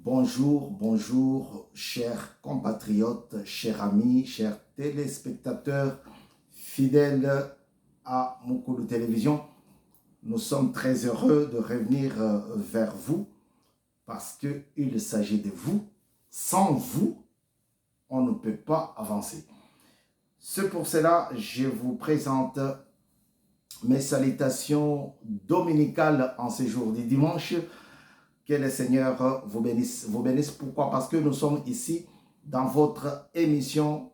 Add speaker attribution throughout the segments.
Speaker 1: Bonjour, bonjour, chers compatriotes, chers amis, chers téléspectateurs fidèles à Mukulu Télévision. Nous sommes très heureux de revenir vers vous parce qu'il s'agit de vous. Sans vous, on ne peut pas avancer. C'est pour cela que je vous présente mes salutations dominicales en ce jour du dimanche. Que le Seigneur vous bénisse. Vous bénisse. Pourquoi? Parce que nous sommes ici dans votre émission.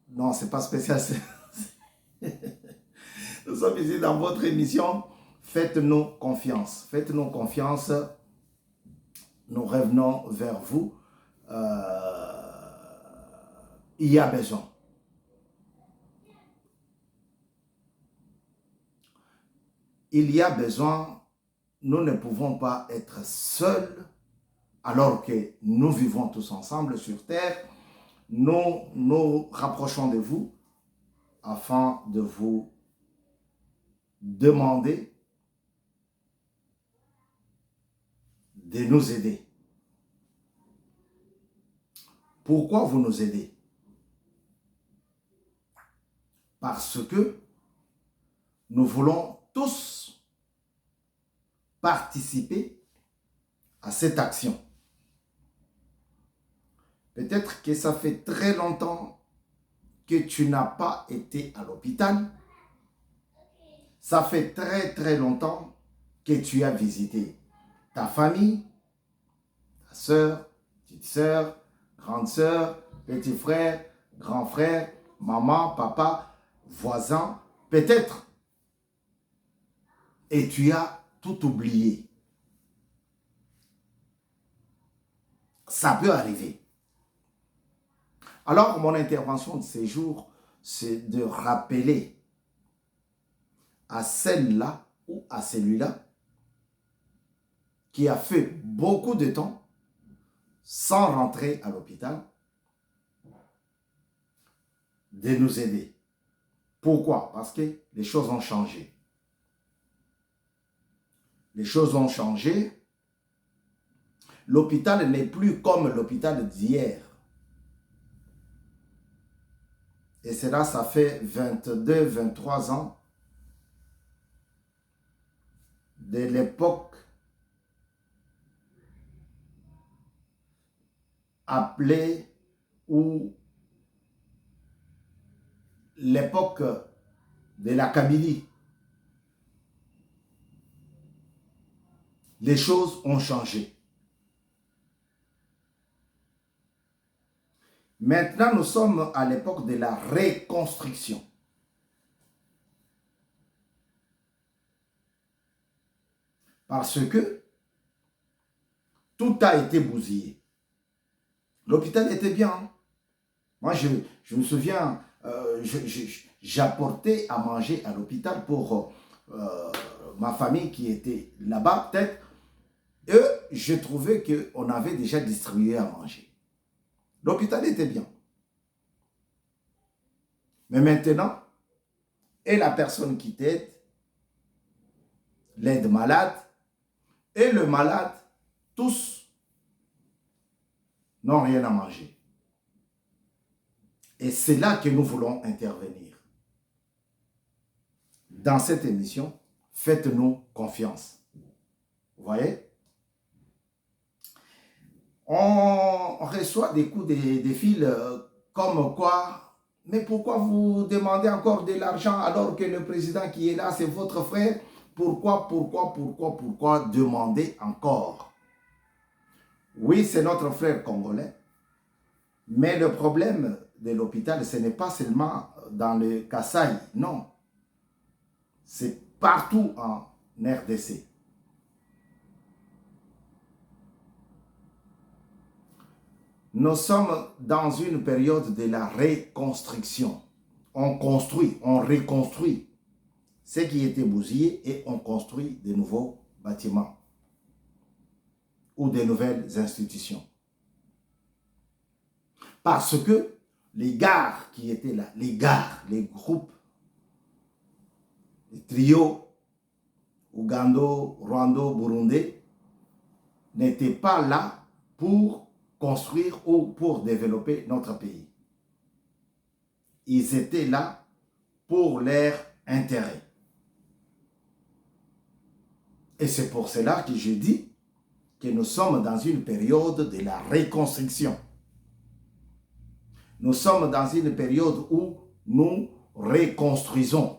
Speaker 1: Non, c'est pas spécial. Nous sommes ici dans votre émission. Faites-nous confiance. Faites-nous confiance. Nous revenons vers vous. Il y a besoin. Il y a besoin. Nous ne pouvons pas être seuls alors que nous vivons tous ensemble sur terre. Nous nous rapprochons de vous afin de vous demander de nous aider. Pourquoi vous nous aidez? Parce que nous voulons tous participer à cette action. Peut-être que ça fait très longtemps que tu n'as pas été à l'hôpital. Ça fait très longtemps que tu as visité ta famille, ta soeur, petite soeur, grande soeur, petit frère, grand frère, maman, papa, voisin, peut-être. Et tu as tout oublié. Ça peut arriver. Alors, mon intervention de ces jours, c'est de rappeler à celle-là ou à celui-là qui a fait beaucoup de temps sans rentrer à l'hôpital, de nous aider. Pourquoi? Parce que les choses ont changé. Les choses ont changé. L'hôpital n'est plus comme l'hôpital d'hier. Et cela, ça fait 22, 23 ans de l'époque appelée ou l'époque de la Kabylie. Les choses ont changé. Maintenant, nous sommes à l'époque de la reconstruction. Parce que tout a été bousillé. L'hôpital était bien. Hein? Moi, je me souviens, j'apportais à manger à l'hôpital pour ma famille qui était là-bas, peut-être. Et je trouvais qu'on avait déjà distribué à manger. L'hôpital était bien. Mais maintenant, et la personne qui t'aide, l'aide malade, et le malade, tous n'ont rien à manger. Et c'est là que nous voulons intervenir. Dans cette émission, faites-nous confiance. Vous voyez? On reçoit des coups de fil comme quoi, mais pourquoi vous demandez encore de l'argent alors que le président qui est là, c'est votre frère? Pourquoi demander encore? Oui, c'est notre frère congolais, mais le problème de l'hôpital, ce n'est pas seulement dans le Kasaï, non. C'est partout en RDC. Nous sommes dans une période de la reconstruction. On construit, on reconstruit ce qui était bousillé et on construit de nouveaux bâtiments ou de nouvelles institutions. Parce que les gares qui étaient là, les groupes, les trios, Ougando, Rwando, Burundi, n'étaient pas là pour construire ou pour développer notre pays. Ils étaient là pour leur intérêt. Et c'est pour cela que je dis que nous sommes dans une période de la reconstruction. Nous sommes dans une période où nous reconstruisons.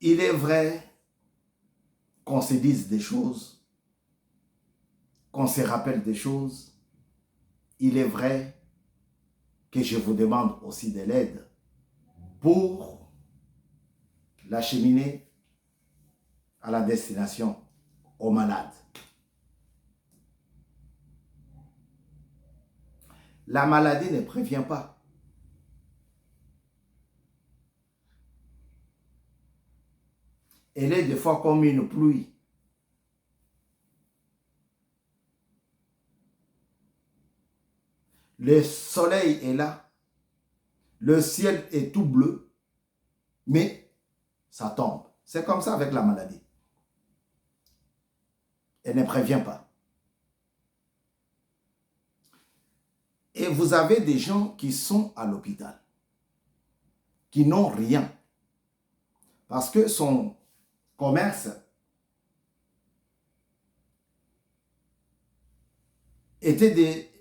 Speaker 1: Il est vrai qu'on se dise des choses, qu'on se rappelle des choses. Il est vrai que je vous demande aussi de l'aide pour l'acheminer à la destination aux malades. La maladie ne prévient pas. Elle est des fois comme une pluie. Le soleil est là, le ciel est tout bleu, mais ça tombe. C'est comme ça avec la maladie. Elle ne prévient pas. Et vous avez des gens qui sont à l'hôpital, qui n'ont rien, parce que son commerce était de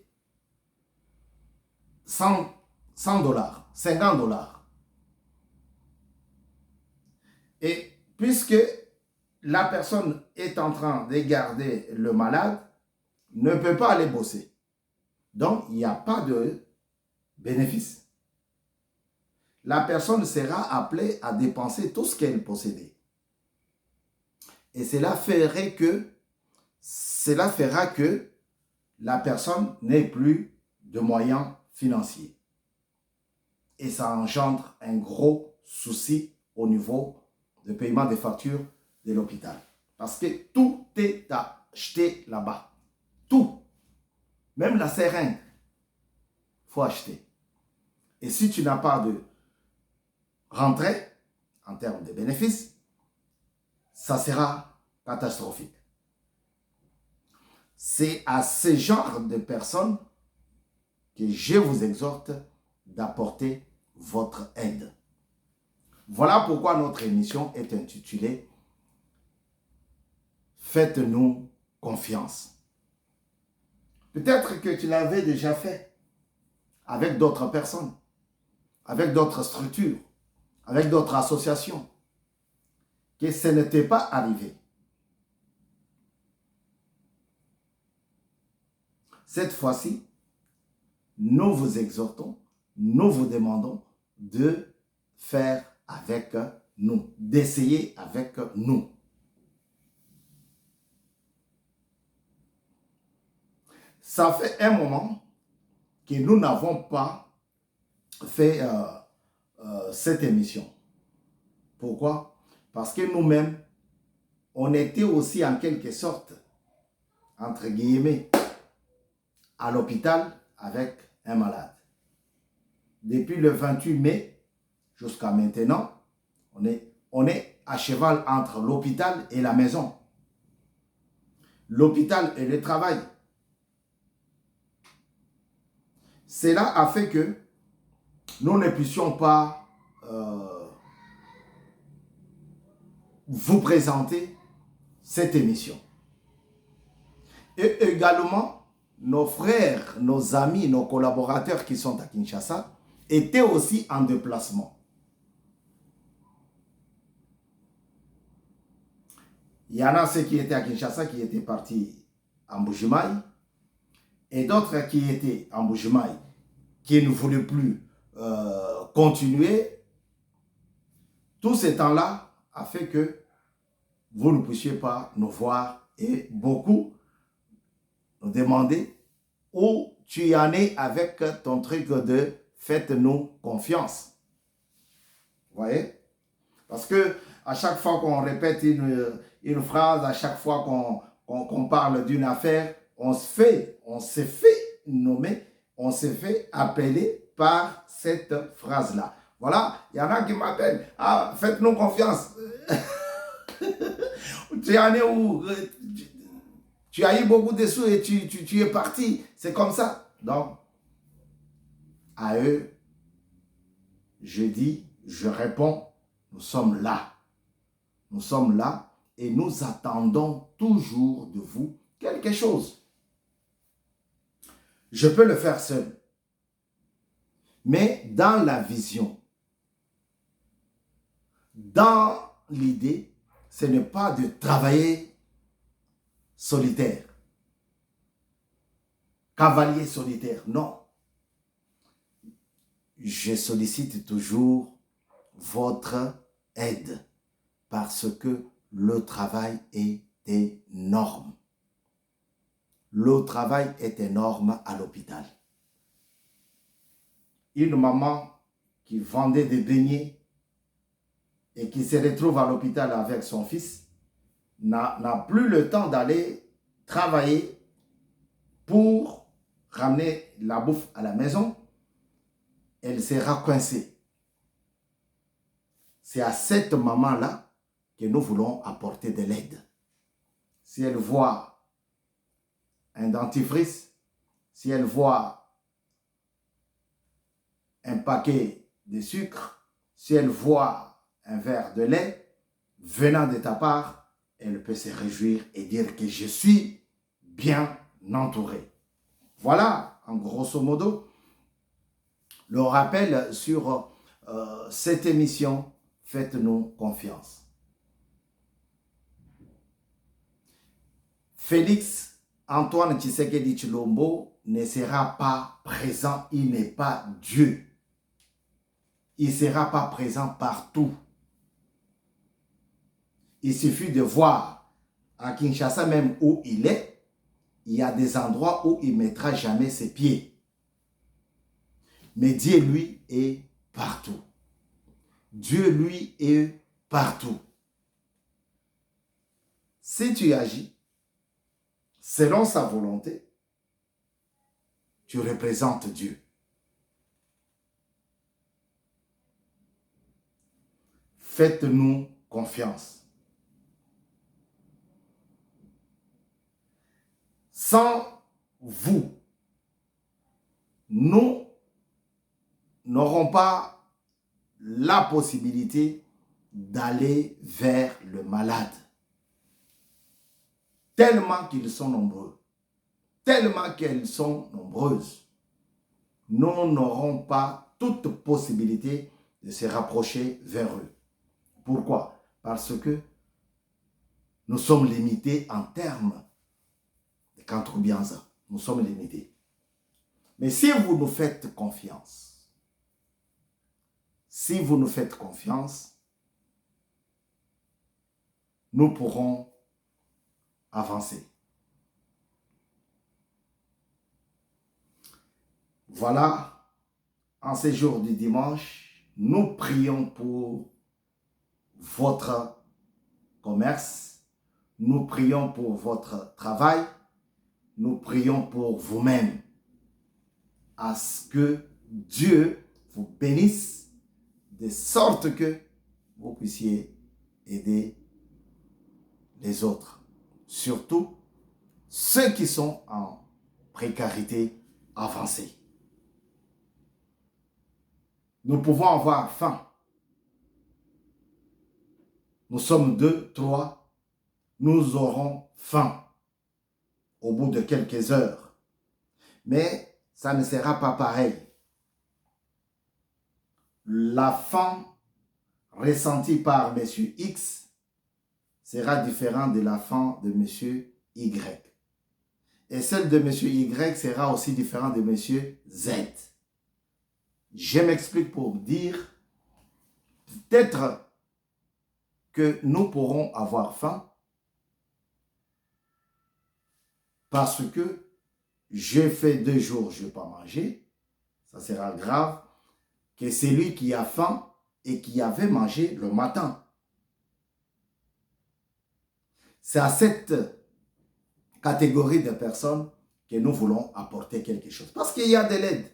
Speaker 1: 100 dollars, 50 dollars. Et puisque la personne est en train de garder le malade, ne peut pas aller bosser. Donc, il n'y a pas de bénéfice. La personne sera appelée à dépenser tout ce qu'elle possédait. Et cela fera que la personne n'ait plus de moyens financiers. Et ça engendre un gros souci au niveau de paiement des factures de l'hôpital. Parce que tout est acheté là-bas. Tout. Même la seringue, il faut acheter. Et si tu n'as pas de rentrée en termes de bénéfices, ça sera catastrophique. C'est à ce genre de personnes que je vous exhorte d'apporter votre aide. Voilà pourquoi notre émission est intitulée « Faites-nous confiance ». Peut-être que tu l'avais déjà fait avec d'autres personnes, avec d'autres structures, avec d'autres associations, que ce n'était pas arrivé. Cette fois-ci, nous vous exhortons, nous vous demandons de faire avec nous, d'essayer avec nous. Ça fait un moment que nous n'avons pas fait cette émission. Pourquoi? Parce que nous-mêmes, on était aussi en quelque sorte, entre guillemets, à l'hôpital avec un malade. Depuis le 28 mai jusqu'à maintenant, on est à cheval entre l'hôpital et la maison. L'hôpital et le travail. Cela a fait que nous ne puissions pas vous présenter cette émission. Et également, nos frères, nos amis, nos collaborateurs qui sont à Kinshasa étaient aussi en déplacement. Il y en a ceux qui étaient à Kinshasa qui étaient partis en Mbuji-Mayi et d'autres qui étaient en Mbuji-Mayi qui ne voulaient plus continuer. Tout ce temps-là a fait que vous ne puissiez pas nous voir et beaucoup nous demandaient où tu en es avec ton truc de faites-nous confiance. Vous voyez? Parce que à chaque fois qu'on répète une phrase, à chaque fois qu'on parle d'une affaire, on se fait nommer, on se fait appeler par cette phrase-là. Voilà, il y en a qui m'appellent. Ah, faites-nous confiance. Tu en es où? Tu as eu beaucoup de sous et tu es parti. C'est comme ça. Donc, à eux, je dis, je réponds, nous sommes là. Nous sommes là et nous attendons toujours de vous quelque chose. Je peux le faire seul. Mais dans la vision, dans l'idée, ce n'est pas de travailler solitaire. Cavalier solitaire, non. Je sollicite toujours votre aide parce que le travail est énorme. Le travail est énorme à l'hôpital. Une maman qui vendait des beignets et qui se retrouve à l'hôpital avec son fils n'a plus le temps d'aller travailler pour ramener la bouffe à la maison. Elle sera coincée. C'est à cette maman-là que nous voulons apporter de l'aide. Si elle voit un dentifrice, si elle voit un paquet de sucre, si elle voit un verre de lait venant de ta part, elle peut se réjouir et dire que je suis bien entouré. Voilà, en grosso modo, le rappel sur cette émission, faites-nous confiance. Félix Antoine Tshisekedi Tshilombo ne sera pas présent, il n'est pas Dieu. Il ne sera pas présent partout. Il suffit de voir à Kinshasa même où il est, il y a des endroits où il ne mettra jamais ses pieds. Mais Dieu, lui, est partout. Dieu, lui, est partout. Si tu agis selon sa volonté, tu représentes Dieu. Faites-nous confiance. Sans vous, nous n'aurons pas la possibilité d'aller vers le malade. Tellement qu'ils sont nombreux, tellement qu'elles sont nombreuses, nous n'aurons pas toute possibilité de se rapprocher vers eux. Pourquoi? Parce que nous sommes limités en termes de Kantrobianza. Nous sommes limités. Mais si vous nous faites confiance, nous pourrons avancer. Voilà, en ce jour du dimanche, nous prions pour votre commerce, nous prions pour votre travail, nous prions pour vous-même, à ce que Dieu vous bénisse de sorte que vous puissiez aider les autres, surtout ceux qui sont en précarité avancée. Nous pouvons avoir faim. Nous sommes 2, 3, nous aurons faim au bout de quelques heures. Mais ça ne sera pas pareil. La faim ressentie par M. X sera différente de la faim de M. Y. Et celle de M. Y sera aussi différente de M. Z. Je m'explique pour dire, peut-être que nous pourrons avoir faim parce que j'ai fait 2 jours, je n'ai pas mangé, ça sera grave, que celui qui a faim et qui avait mangé le matin. C'est à cette catégorie de personnes que nous voulons apporter quelque chose. Parce qu'il y a de l'aide.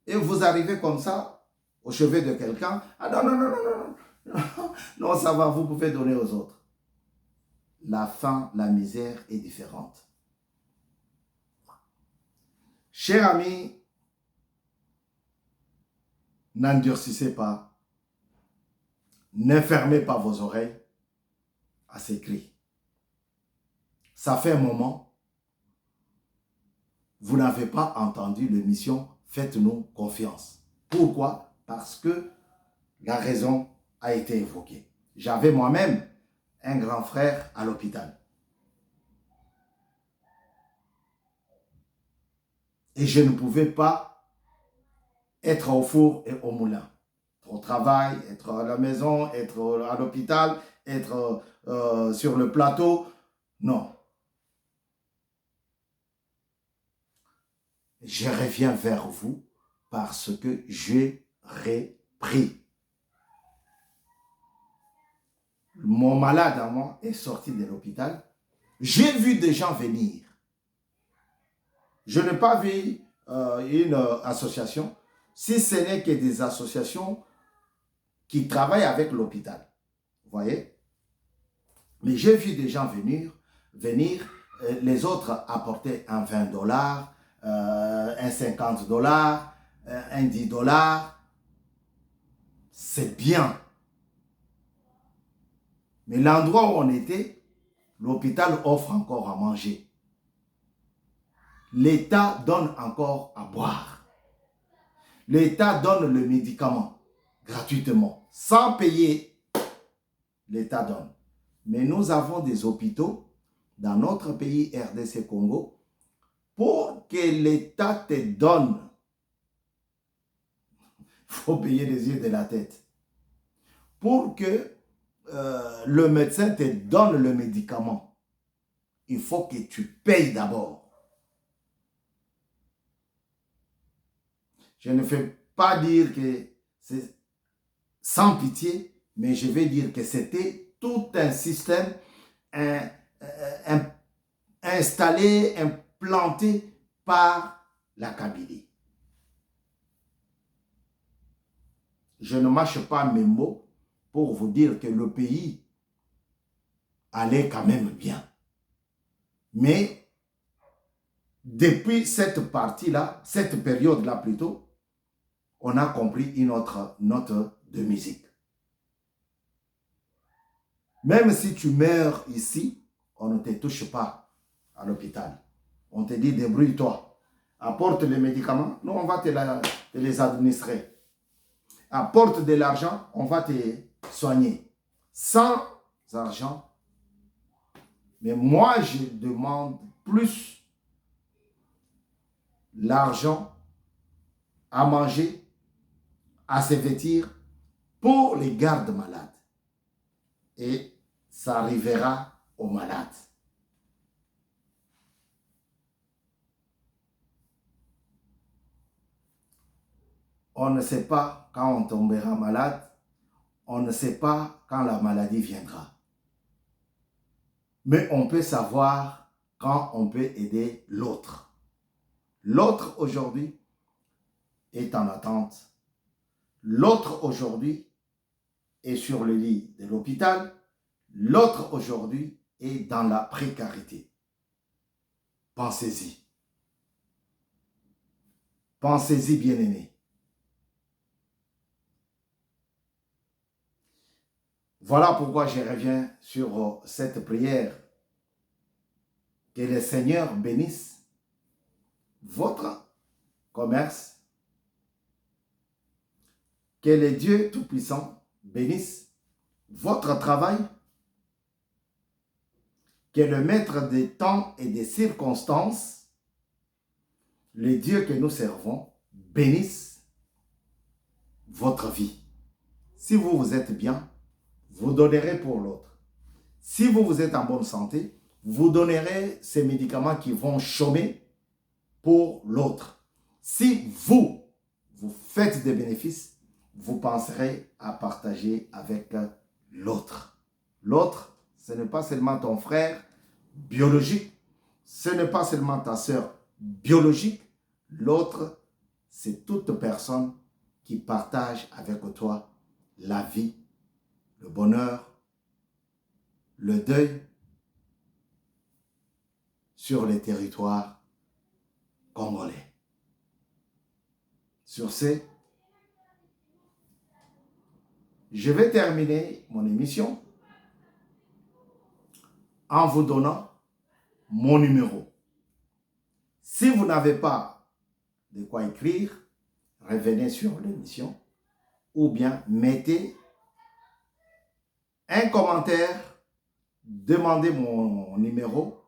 Speaker 1: Et vous arrivez comme ça, au chevet de quelqu'un. Ah non, non, non, non, non, non, non, ça va, vous pouvez donner aux autres. La faim, la misère est différente. Chers amis, n'endurcissez pas, ne fermez pas vos oreilles à ces cris. Ça fait un moment, vous n'avez pas entendu l'émission Faites-nous confiance. Pourquoi? Parce que la raison a été évoquée. J'avais moi-même un grand frère à l'hôpital. Et je ne pouvais pas être au four et au moulin. Être au travail, être à la maison, être à l'hôpital, être sur le plateau. Non. Je reviens vers vous parce que j'ai repris. Mon malade à moi est sorti de l'hôpital. J'ai vu des gens venir. Je n'ai pas vu une association, si ce n'est que des associations qui travaillent avec l'hôpital. Vous voyez? Mais j'ai vu des gens venir, les autres apportaient un 20 $, un 50 $, un 10 $. C'est bien. Mais l'endroit où on était, l'hôpital offre encore à manger. L'État donne encore à boire. L'État donne le médicament gratuitement, sans payer. L'État donne. Mais nous avons des hôpitaux dans notre pays RDC Congo pour que l'État te donne. Il faut payer les yeux de la tête. Pour que le médecin te donne le médicament, il faut que tu payes d'abord. Je ne fais pas dire que c'est sans pitié, mais je vais dire que c'était tout un système installé, implanté par la Kabylie. Je ne mâche pas mes mots pour vous dire que le pays allait quand même bien. Mais depuis cette partie-là, cette période-là plutôt, on a compris une autre note de musique. Même si tu meurs ici, on ne te touche pas à l'hôpital. On te dit débrouille-toi. Apporte les médicaments, nous on va te les administrer. Apporte de l'argent, on va te soigner. Sans argent. Mais moi, je demande plus l'argent à manger, à se vêtir pour les gardes malades. Et ça arrivera aux malades. On ne sait pas quand on tombera malade. On ne sait pas quand la maladie viendra. Mais on peut savoir quand on peut aider l'autre. L'autre aujourd'hui est en attente. L'autre aujourd'hui est sur le lit de l'hôpital. L'autre aujourd'hui est dans la précarité. Pensez-y. Pensez-y, bien-aimés. Voilà pourquoi je reviens sur cette prière. Que le Seigneur bénisse votre commerce. Que le Dieu Tout-Puissant bénisse votre travail. Que le Maître des temps et des circonstances, le Dieu que nous servons, bénisse votre vie. Si vous vous êtes bien, vous donnerez pour l'autre. Si vous êtes en bonne santé, vous donnerez ces médicaments qui vont chômer pour l'autre. Si vous faites des bénéfices, vous penserez à partager avec l'autre. L'autre, ce n'est pas seulement ton frère biologique, ce n'est pas seulement ta sœur biologique. L'autre, c'est toute personne qui partagent avec toi la vie, le bonheur, le deuil sur les territoires congolais. Sur ce, je vais terminer mon émission en vous donnant mon numéro. Si vous n'avez pas de quoi écrire, revenez sur l'émission ou bien mettez un commentaire, demandez mon numéro,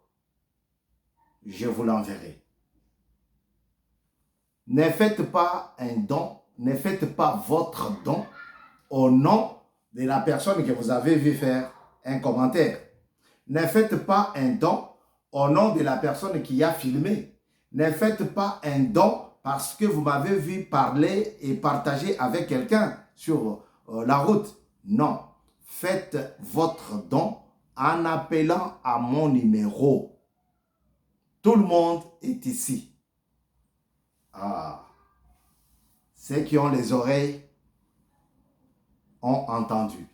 Speaker 1: je vous l'enverrai. Ne faites pas un don, ne faites pas votre don au nom de la personne que vous avez vu faire un commentaire. Ne faites pas un don au nom de la personne qui a filmé. Ne faites pas un don parce que vous m'avez vu parler et partager avec quelqu'un sur la route. Non. Faites votre don en appelant à mon numéro. Tout le monde est ici. Ah. Ceux qui ont les oreilles ont entendu.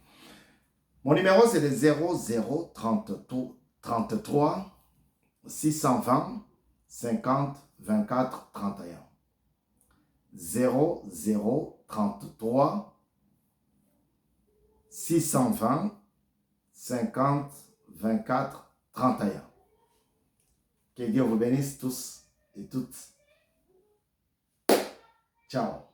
Speaker 1: Mon numéro, c'est le 0033 620 50 24 31. 0033 620 50 24 31. Que Dieu vous bénisse tous et toutes. Ciao.